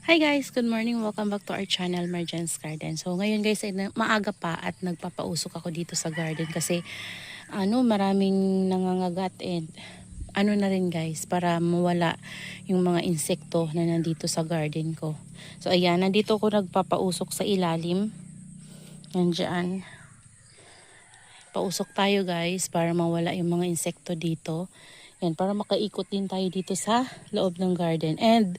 Hi guys! Good morning! Welcome back to our channel, Marjan's Garden. So ngayon guys ay maaga pa at nagpapausok ako dito sa garden kasi maraming nangangagat and na rin guys para mawala yung mga insekto na nandito sa garden ko. So ayan, nandito ako nagpapausok sa ilalim. Nandiyan. Pausok tayo guys para mawala yung mga insekto dito. Yan, para makaikot din tayo dito sa loob ng garden. And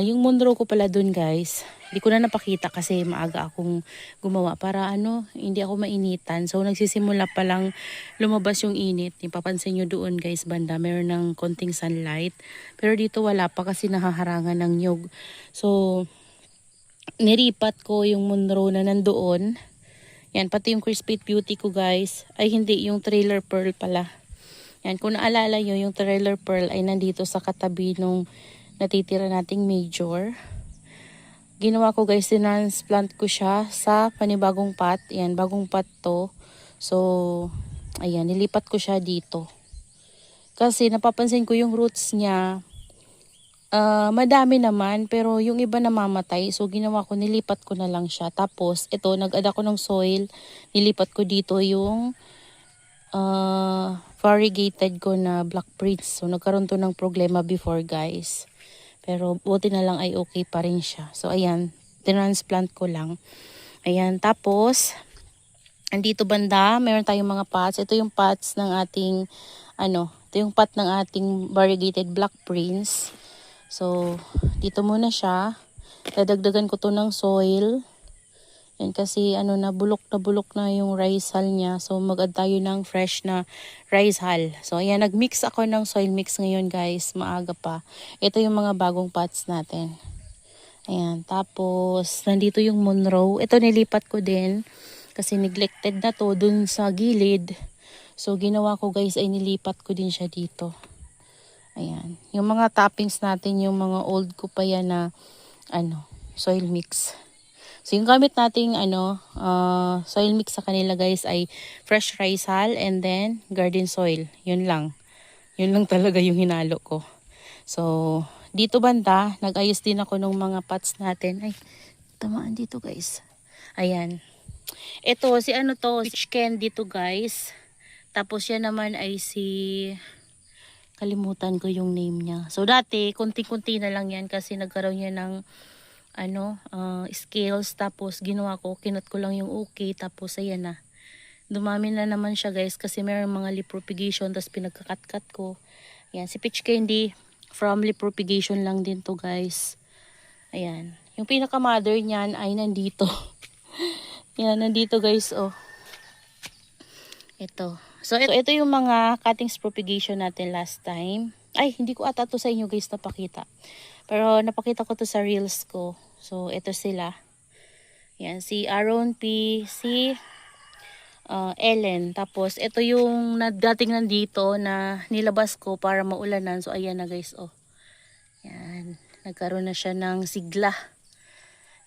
yung munro ko pala dun guys, hindi ko na napakita kasi maaga akong gumawa para hindi ako mainitan. So nagsisimula pa lang lumabas yung init. Ipapansin nyo doon guys banda, meron ng konting sunlight. Pero dito wala pa kasi nahaharangan ng nyug. So niripat ko yung munro na nandoon. Yan, pati yung Crispy Beauty ko guys, ay hindi, yung Trailer Pearl pala. Yan, kung naalala nyo, yung Trailer Pearl ay nandito sa katabi nung natitira nating Major. Ginawa ko guys, transplant ko siya sa panibagong pot. Yan, bagong pot to. So, ayan, nilipat ko siya dito. Kasi napapansin ko yung roots niya, madami naman, pero yung iba namamatay. So, ginawa ko, nilipat ko na lang siya. Tapos, ito, nag-add ako ng soil. Nilipat ko dito yung variegated ko na Black Prince. So, nagkaroon to ng problema before, guys. Pero, buti na lang ay okay pa rin siya. So, ayan, transplant ko lang. Ayan, tapos, andito banda, meron tayong mga pots. Ito yung pots ng ating, ito yung pot ng ating variegated Black Prince. So, dito muna siya. Dadagdagan ko to ng soil. Yan kasi bulok na yung rice hull niya. So, mag-add tayo ng fresh na rice hull. So, ayan, nag-mix ako ng soil mix ngayon guys. Maaga pa. Ito yung mga bagong pots natin. Ayan, tapos, nandito yung Monroe. Ito nilipat ko din. Kasi neglected na to dun sa gilid. So, ginawa ko guys ay nilipat ko din siya dito. Ayan. Yung mga toppings natin, yung mga old ko pa yan na soil mix. So yung gamit nating soil mix sa kanila guys ay fresh rice hull and then garden soil. Yun lang. Yun lang talaga yung hinalo ko. So dito banda, nag-ayos din ako ng mga pots natin. Ay, tamaan dito guys. Ayan. Ito, si peach candy to guys. Tapos yan naman ay kalimutan ko yung name niya. So dati, kunti-kunti na lang yan kasi nagkaroon yan ng scales. Tapos ginawa ko, kinot ko lang yung okay. Tapos ayan na. Dumami na naman siya guys kasi mayroong mga leaf propagation. Tapos pinagkakat-kat ko. Ayan, si peach candy from leaf propagation lang din to guys. Ayan. Yung pinaka-mother niyan ay nandito. Yan, nandito guys, oh. Ito. So, ito yung mga cuttings propagation natin last time. Ay, hindi ko ata to sa inyo guys napakita. Pero napakita ko to sa reels ko. So, ito sila. Yan, si Aaron P, si Ellen. Tapos, ito yung dating nandito na nilabas ko para maulanan. So, ayan na guys, oh. Yan, nagkaroon na siya ng sigla.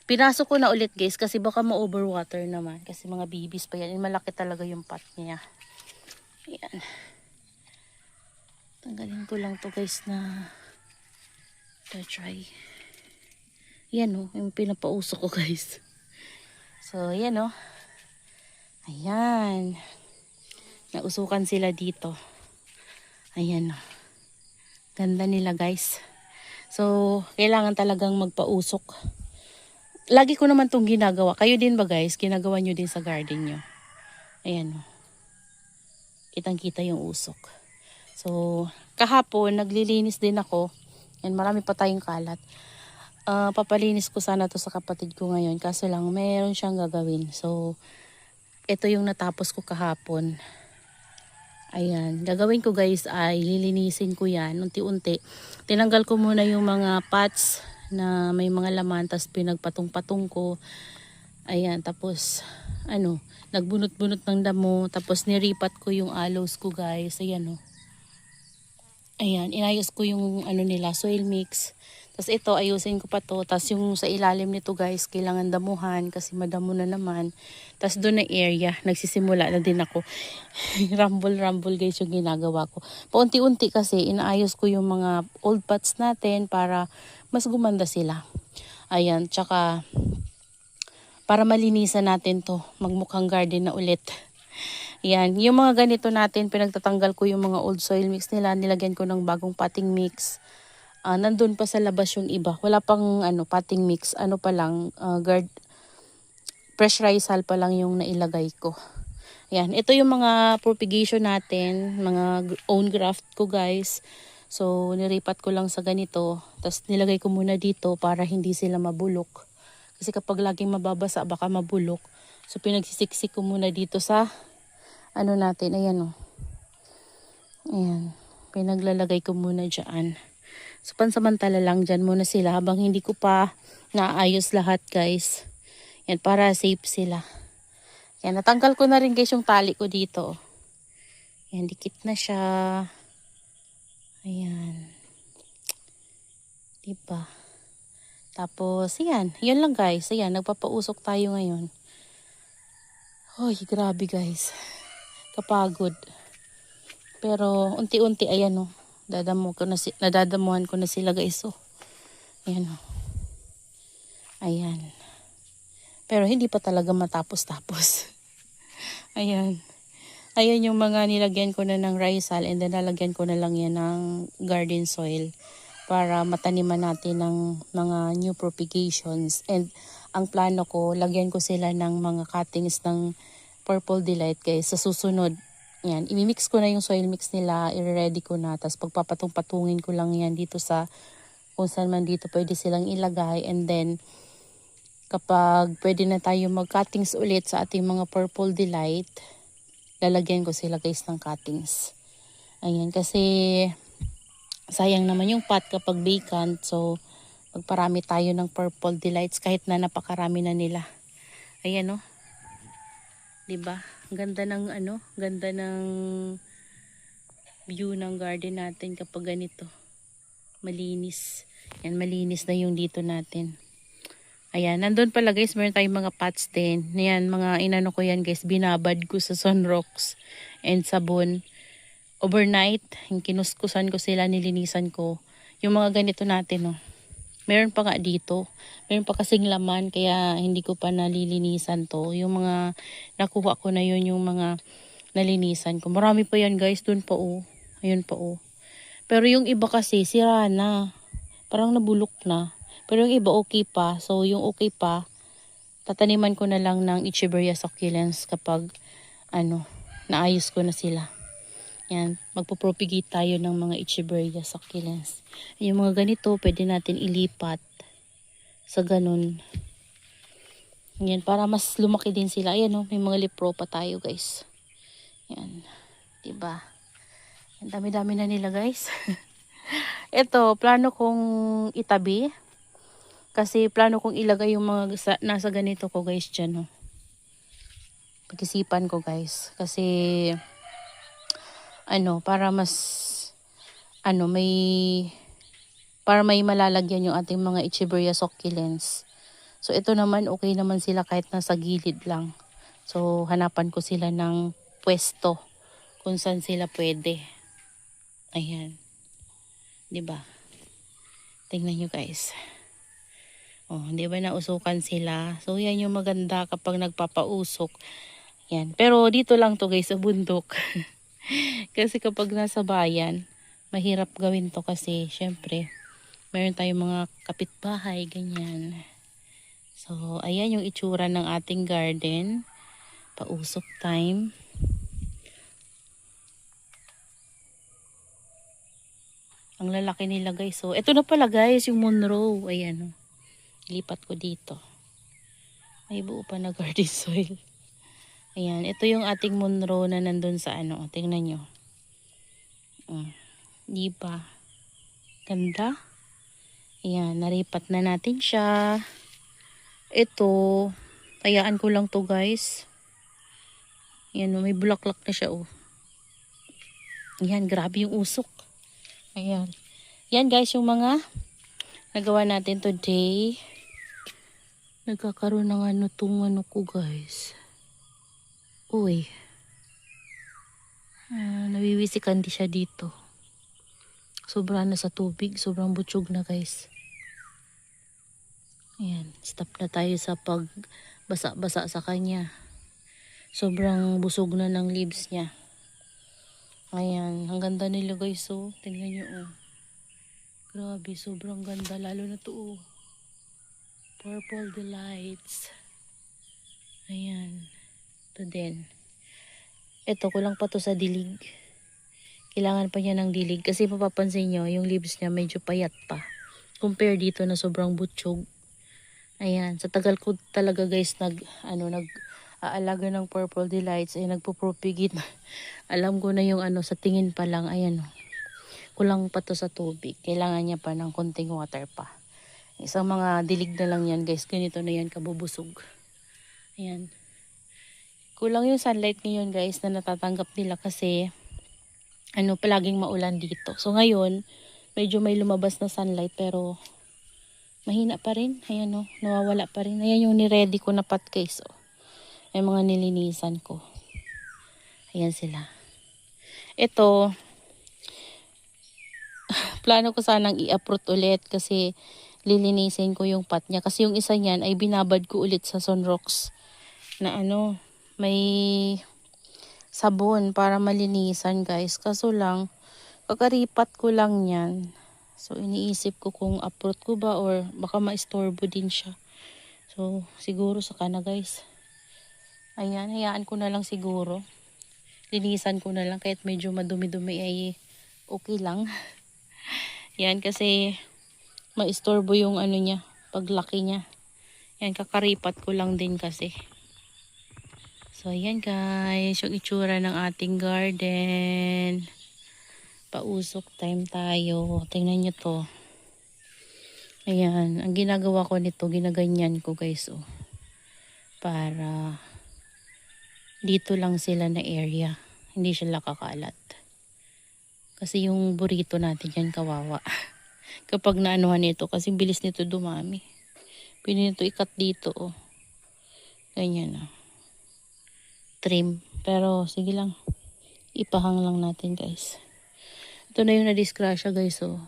Pinasok ko na ulit guys kasi baka ma-overwater naman. Kasi mga babies pa yan. Malaki talaga yung pot niya. Ayan. Tanggalin ko lang to guys na try. Yan o, yung pinapausok ko guys. So, yan o. Ayan. Nausukan sila dito. Ayan o. Ganda nila guys. So, kailangan talagang magpausok. Lagi ko naman itong ginagawa. Kayo din ba guys? Ginagawa nyo din sa garden nyo. Ayan o. Kitang-kita yung usok. So, kahapon, naglilinis din ako. And marami pa tayong kalat. Papalinis ko sana to sa kapatid ko ngayon. Kaso lang, mayroon siyang gagawin. So, ito yung natapos ko kahapon. Ayan. Gagawin ko guys ay lilinisin ko yan. Unti-unti. Tinanggal ko muna yung mga pots na may mga laman. Tapos pinagpatong-patong ko. Ayan. Tapos, nagbunot-bunot ng damo. Tapos niripat ko yung aloes ko guys. Ayan o. Ayan, inayos ko yung nila, soil mix. Tapos ito, ayusin ko pa to. Tapos yung sa ilalim nito guys, kailangan damuhan kasi madamo na naman. Tapos doon na area, nagsisimula na din ako. Rumble guys yung ginagawa ko. Paunti-unti kasi inaayos ko yung mga old pots natin para mas gumanda sila. Ayan, tsaka para malinisan natin to, magmukhang garden na ulit. Yan, yung mga ganito natin, pinagtatanggal ko yung mga old soil mix nila, nilagyan ko ng bagong potting mix. Nandun pa sa labas yung iba. Wala pang potting mix. Ano pa lang, fresh rice hull pa lang yung nailagay ko. Yan. Ito yung mga propagation natin. Mga own graft ko guys. So, niripat ko lang sa ganito. Tapos nilagay ko muna dito para hindi sila mabulok. Kasi kapag laging mababasa, baka mabulok. So, pinagsisiksik ko muna dito sa natin. Ayan o. Ayan. Pinaglalagay ko muna dyan. So, pansamantala lang dyan muna sila habang hindi ko pa naayos lahat guys. Yan, para safe sila. Yan, natanggal ko na rin guys yung tali ko dito. Yan, dikit na siya. Ayan. Diba? Tapos, yan. Yan lang guys. Ayan, nagpapausok tayo ngayon. Hoy, grabe guys. Kapagod. Pero, unti-unti, ayan o. Nadadamuhan ko na sila guys. Oh. Ayan o. Ayan. Pero hindi pa talaga matapos-tapos. Ayan. Ayan yung mga nilagyan ko na ng rice hull and then nalagyan ko na lang yan ng garden soil para mataniman natin ng mga new propagations. And ang plano ko, lagyan ko sila ng mga cuttings ng Purple Delight guys sa susunod. Yan, imimix ko na yung soil mix nila, i-ready ko na, tapos pagpapatong-patungin ko lang yan dito sa kung saan man dito pwede silang ilagay, and then kapag pwede na tayo mag-cuttings ulit sa ating mga Purple Delight, lalagyan ko sila guys ng cuttings. Ayan, kasi sayang naman yung pot kapag vacant, so magparami tayo ng Purple Delights kahit na napakarami na nila. Ayan o. Diba? Ganda ng ganda ng view ng garden natin kapag ganito. Malinis. Yan, malinis na yung dito natin. Ayan, nandun pala guys, meron tayong mga pots din. Ayan, mga inano ko yan guys, binabad ko sa sunrocks and sabon. Overnight, yung kinuskusan ko sila, nilinisan ko. Yung mga ganito natin, oh. Meron pa nga dito. Meron pa kasing laman, kaya hindi ko pa nalilinisan to. Yung mga nakuha ko na yun, yung mga nalinisan ko. Marami pa yan guys, dun pa oh. Ayun pa oh. Pero yung iba kasi, sira na. Parang nabulok na. Pero yung iba okay pa. So yung okay pa, tataniman ko na lang ng Echeveria succulents kapag naayos ko na sila. Yan, magpo-propagate tayo ng mga Echeveria succulents. Yung mga ganito, pwede natin ilipat sa ganun. Yan, para mas lumaki din sila. Ayan oh, may mga lipro pa tayo guys. Yan, diba? Ang dami-dami na nila guys. Ito, plano kong itabi. Kasi plano kong ilagay yung mga nasa ganito ko guys dyan. Oh. Pag-isipan ko guys. Kasi para mas may malalagyan yung ating mga Echeveria succulents. So ito naman okay naman sila kahit nasa gilid lang. So hanapan ko sila ng pwesto kung saan sila pwede. Ayan. 'Di ba? Tingnan niyo guys. Oh, 'di ba nausukan sila? So yan yung maganda kapag nagpapausok. Yan. Pero dito lang to guys sa bundok. Kasi kapag nasa bayan, mahirap gawin to kasi syempre meron tayong mga kapitbahay, ganyan. So, ayan yung itsura ng ating garden. Pausok time. Ang lalaki nila guys. So, ito na pala guys, yung Monroe. Ayan. Lipat ko dito. May buo pa na garden soil. Ayan, ito yung ating Monroe na nandun sa tingnan nyo. Diba? Ganda. Ayan, naripat na natin siya. Ito, hayaan ko lang to guys. Ayan, may bulaklak na siya oh. Ayan, grabe yung usok. Ayan. Yan guys, yung mga nagawa natin today. Nagkakaroon ng ano tong ano ko guys. Uy. Nawiwisikan di siya dito. Sobra na sa tubig. Sobrang butsyog na guys. Ayan. Stop na tayo sa pagbasa-basa sa kanya. Sobrang busog na ng leaves niya. Ayan. Ang ganda nila guys. So, tingnan nyo oh. Grabe. Sobrang ganda. Lalo na to oh. Purple delights. Ayan. Ito din. Ito, kulang pa to sa dilig. Kailangan pa niya ng dilig. Kasi mapapansin nyo, yung leaves niya medyo payat pa. Compare dito na sobrang butsyog. Ayan. Sa tagal ko talaga guys, aalaga ng purple delights. Ay nagpo-propagate. Alam ko na yung ano, sa tingin pa lang. Ayan. Kulang pa to sa tubig. Kailangan niya pa ng konting water pa. Isang mga dilig na lang yan guys. Ganito na yan kabubusog. Ayan. Kulang yung sunlight ngayon guys na natatanggap nila kasi palaging maulan dito. So ngayon, medyo may lumabas na sunlight pero mahina pa rin. Ayan o, nawawala pa rin. Ayan yung niready ko na pot case o. Yung mga nilinisan ko. Ayan sila. Ito, plano ko sanang i-uproot ulit kasi lilinisin ko yung pot niya. Kasi yung isa niyan ay binabad ko ulit sa Sunrocks na may sabon para malinisan guys. Kaso lang, kakaripat ko lang yan. So, iniisip ko kung uproot ko ba or baka ma-istorbo din siya. So, siguro saka na guys. Ayan, hayaan ko na lang siguro. Linisan ko na lang kahit medyo madumi-dumi ay okay lang. Yan, kasi ma-istorbo yung ano niya, paglaki niya. Yan, kakaripat ko lang din kasi. So, ayan guys, yung itsura ng ating garden. Pausok time tayo. Tingnan nyo to. Ayan, ang ginagawa ko nito, ginaganyan ko guys. Oh, para dito lang sila na area. Hindi sila kakalat. Kasi yung burrito natin yan kawawa. Kapag naanuhan nito, kasi bilis nito dumami. Pwede nito ikat dito. Oh. Ganyan oh. Trim. Pero sige lang. Ipahang lang natin guys. Ito na yung nadisgrasya guys oh.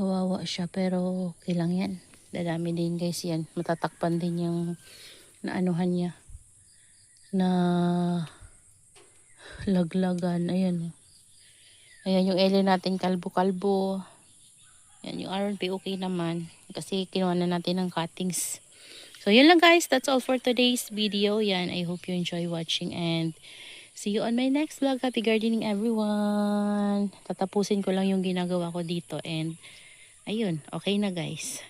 Kawawa siya pero okay lang yan. Dadami din guys yan. Matatakpan din yung naanuhan niya. Na laglagan. Ayan. Ayan yung ele natin kalbo-kalbo. Ayan yung RNP okay naman. Kasi kinuha na natin ng cuttings. So yun lang guys. That's all for today's video. Yan. I hope you enjoy watching and see you on my next vlog. Happy gardening everyone. Tatapusin ko lang yung ginagawa ko dito and ayun, okay na guys.